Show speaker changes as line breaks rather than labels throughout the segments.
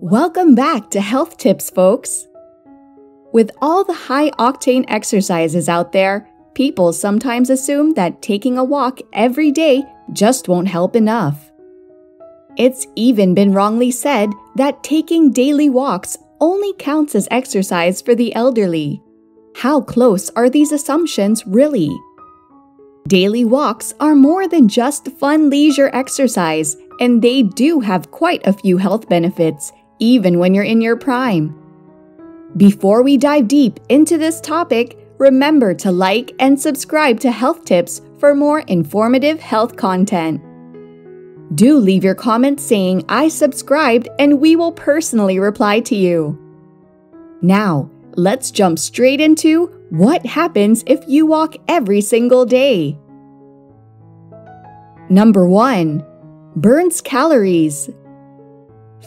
Welcome back to Health Tips, folks! With all the high-octane exercises out there, people sometimes assume that taking a walk every day just won't help enough. It's even been wrongly said that taking daily walks only counts as exercise for the elderly. How close are these assumptions really? Daily walks are more than just fun leisure exercise, and they do have quite a few health benefits, even when you're in your prime. Before we dive deep into this topic, remember to like and subscribe to Health Tips for more informative health content. Do leave your comments saying I subscribed and we will personally reply to you. Now, let's jump straight into what happens if you walk every single day. Number 1. Burns calories.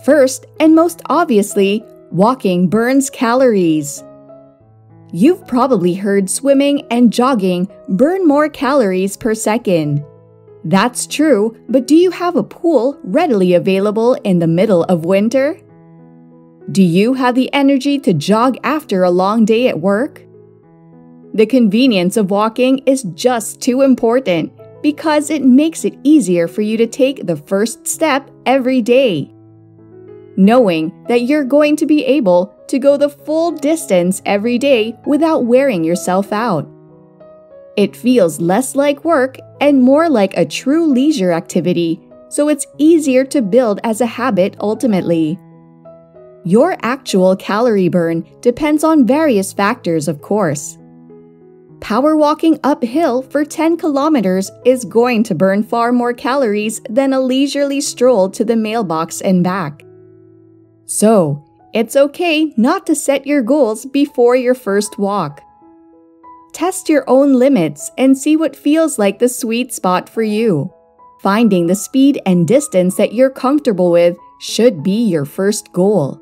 First, and most obviously, walking burns calories. You've probably heard swimming and jogging burn more calories per second. That's true, but do you have a pool readily available in the middle of winter? Do you have the energy to jog after a long day at work? The convenience of walking is just too important because it makes it easier for you to take the first step every day. Knowing that you're going to be able to go the full distance every day without wearing yourself out. It feels less like work and more like a true leisure activity, so it's easier to build as a habit ultimately. Your actual calorie burn depends on various factors, of course. Power walking uphill for 10 kilometers is going to burn far more calories than a leisurely stroll to the mailbox and back. So, it's okay not to set your goals before your first walk. Test your own limits and see what feels like the sweet spot for you. Finding the speed and distance that you're comfortable with should be your first goal.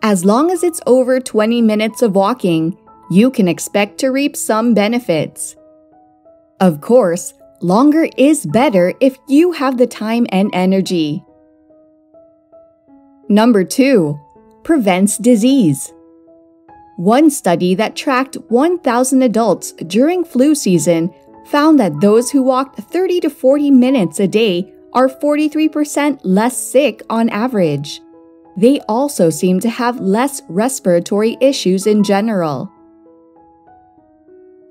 As long as it's over 20 minutes of walking, you can expect to reap some benefits. Of course, longer is better if you have the time and energy. Number 2. Prevents disease. One study that tracked 1,000 adults during flu season found that those who walked 30 to 40 minutes a day are 43% less sick on average. They also seem to have less respiratory issues in general.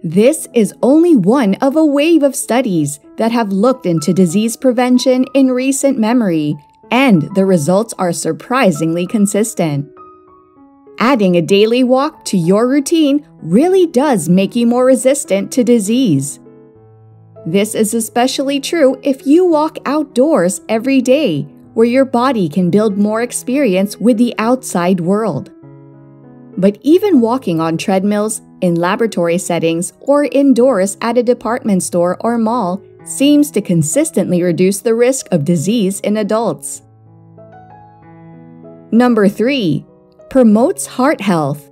This is only one of a wave of studies that have looked into disease prevention in recent memory, and the results are surprisingly consistent. Adding a daily walk to your routine really does make you more resistant to disease. This is especially true if you walk outdoors every day, where your body can build more experience with the outside world. But even walking on treadmills, in laboratory settings, or indoors at a department store or mall seems to consistently reduce the risk of disease in adults. Number 3. Promotes heart health.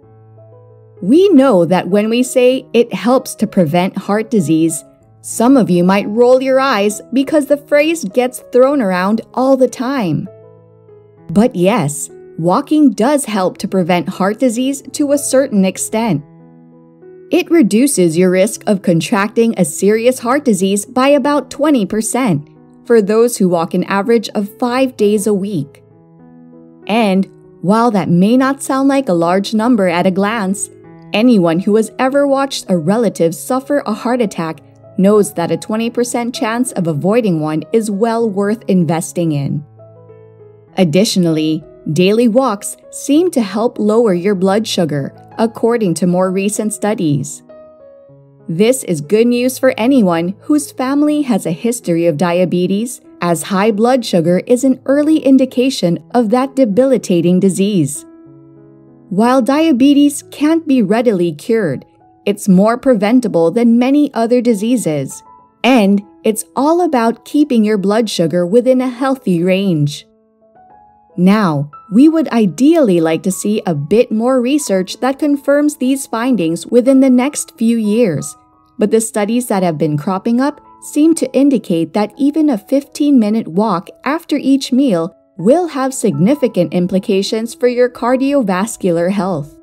We know that when we say it helps to prevent heart disease, some of you might roll your eyes because the phrase gets thrown around all the time. But yes, walking does help to prevent heart disease to a certain extent. It reduces your risk of contracting a serious heart disease by about 20% for those who walk an average of 5 days a week. And while that may not sound like a large number at a glance, anyone who has ever watched a relative suffer a heart attack knows that a 20% chance of avoiding one is well worth investing in. Additionally, daily walks seem to help lower your blood sugar, according to more recent studies. This is good news for anyone whose family has a history of diabetes, as high blood sugar is an early indication of that debilitating disease. While diabetes can't be readily cured, it's more preventable than many other diseases, and it's all about keeping your blood sugar within a healthy range. Now, we would ideally like to see a bit more research that confirms these findings within the next few years, but the studies that have been cropping up seem to indicate that even a 15-minute walk after each meal will have significant implications for your cardiovascular health.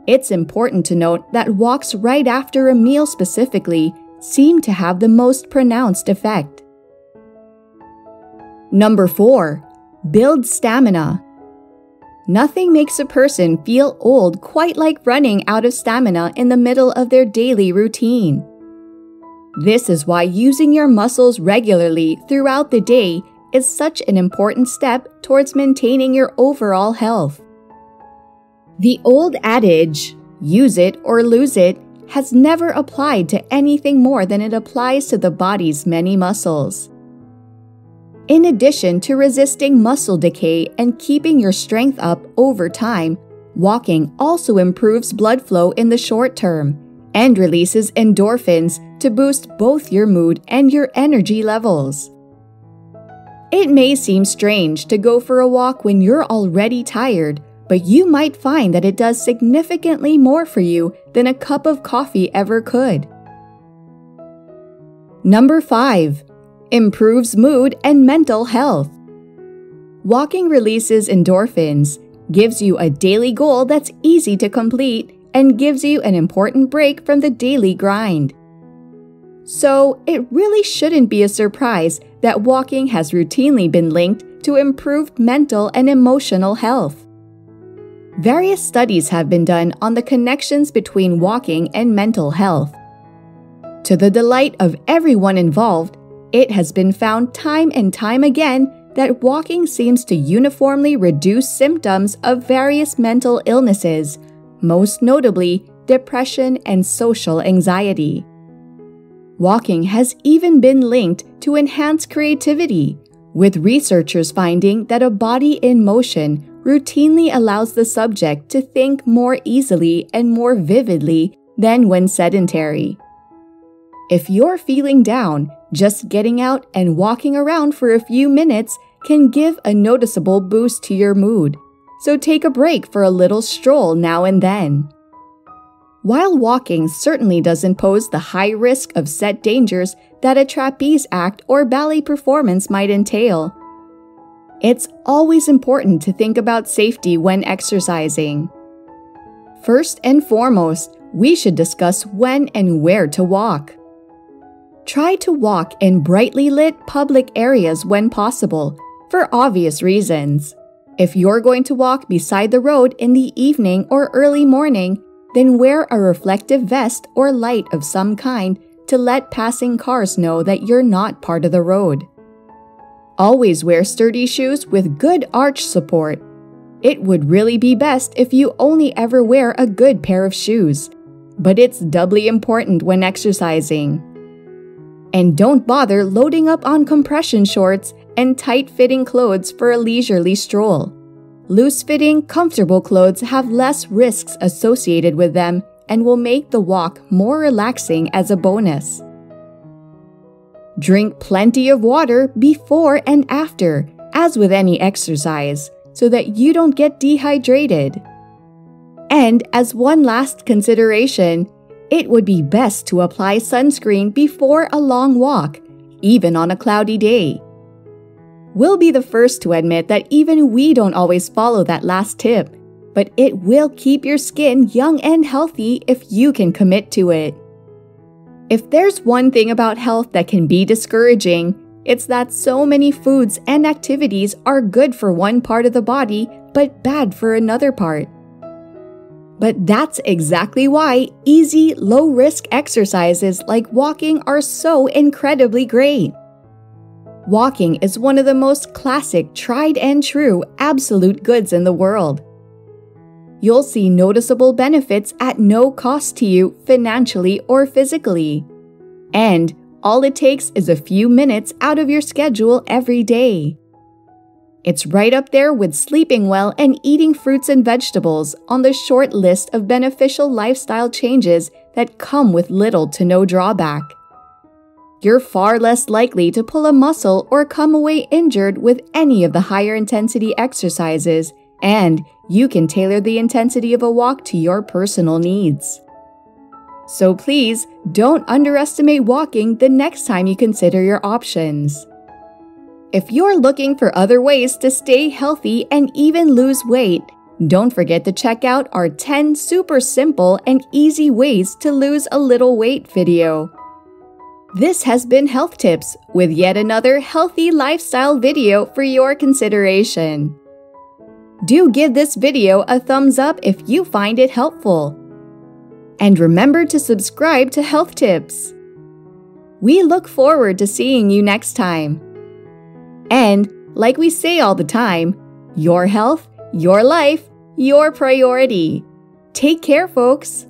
It's important to note that walks right after a meal specifically seem to have the most pronounced effect. Number 4. Build stamina. Nothing makes a person feel old quite like running out of stamina in the middle of their daily routine. This is why using your muscles regularly throughout the day is such an important step towards maintaining your overall health. The old adage, use it or lose it, has never applied to anything more than it applies to the body's many muscles. In addition to resisting muscle decay and keeping your strength up over time, walking also improves blood flow in the short term and releases endorphins to boost both your mood and your energy levels. It may seem strange to go for a walk when you're already tired, but you might find that it does significantly more for you than a cup of coffee ever could. Number 5. Improves mood and mental health. Walking releases endorphins, gives you a daily goal that's easy to complete, and gives you an important break from the daily grind. So, it really shouldn't be a surprise that walking has routinely been linked to improved mental and emotional health. Various studies have been done on the connections between walking and mental health. To the delight of everyone involved, it has been found time and time again that walking seems to uniformly reduce symptoms of various mental illnesses, most notably depression and social anxiety. Walking has even been linked to enhanced creativity, with researchers finding that a body in motion routinely allows the subject to think more easily and more vividly than when sedentary. If you're feeling down, just getting out and walking around for a few minutes can give a noticeable boost to your mood, so take a break for a little stroll now and then. While walking certainly doesn't pose the high risk of set dangers that a trapeze act or ballet performance might entail, it's always important to think about safety when exercising. First and foremost, we should discuss when and where to walk. Try to walk in brightly lit public areas when possible, for obvious reasons. If you're going to walk beside the road in the evening or early morning, then wear a reflective vest or light of some kind to let passing cars know that you're not part of the road. Always wear sturdy shoes with good arch support. It would really be best if you only ever wear a good pair of shoes, but it's doubly important when exercising. And don't bother loading up on compression shorts and tight-fitting clothes for a leisurely stroll. Loose-fitting, comfortable clothes have less risks associated with them and will make the walk more relaxing as a bonus. Drink plenty of water before and after, as with any exercise, so that you don't get dehydrated. And as one last consideration, it would be best to apply sunscreen before a long walk, even on a cloudy day. We'll be the first to admit that even we don't always follow that last tip, but it will keep your skin young and healthy if you can commit to it. If there's one thing about health that can be discouraging, it's that so many foods and activities are good for one part of the body but bad for another part. But that's exactly why easy, low-risk exercises like walking are so incredibly great. Walking is one of the most classic, tried and true absolute goods in the world. You'll see noticeable benefits at no cost to you financially or physically. And all it takes is a few minutes out of your schedule every day. It's right up there with sleeping well and eating fruits and vegetables on the short list of beneficial lifestyle changes that come with little to no drawback. You're far less likely to pull a muscle or come away injured with any of the higher intensity exercises, and you can tailor the intensity of a walk to your personal needs. So please, don't underestimate walking the next time you consider your options. If you're looking for other ways to stay healthy and even lose weight, don't forget to check out our 10 super simple and easy ways to lose a little weight video. This has been Health Tips with yet another healthy lifestyle video for your consideration. Do give this video a thumbs up if you find it helpful. And remember to subscribe to Health Tips. We look forward to seeing you next time. And, like we say all the time, your health, your life, your priority. Take care, folks.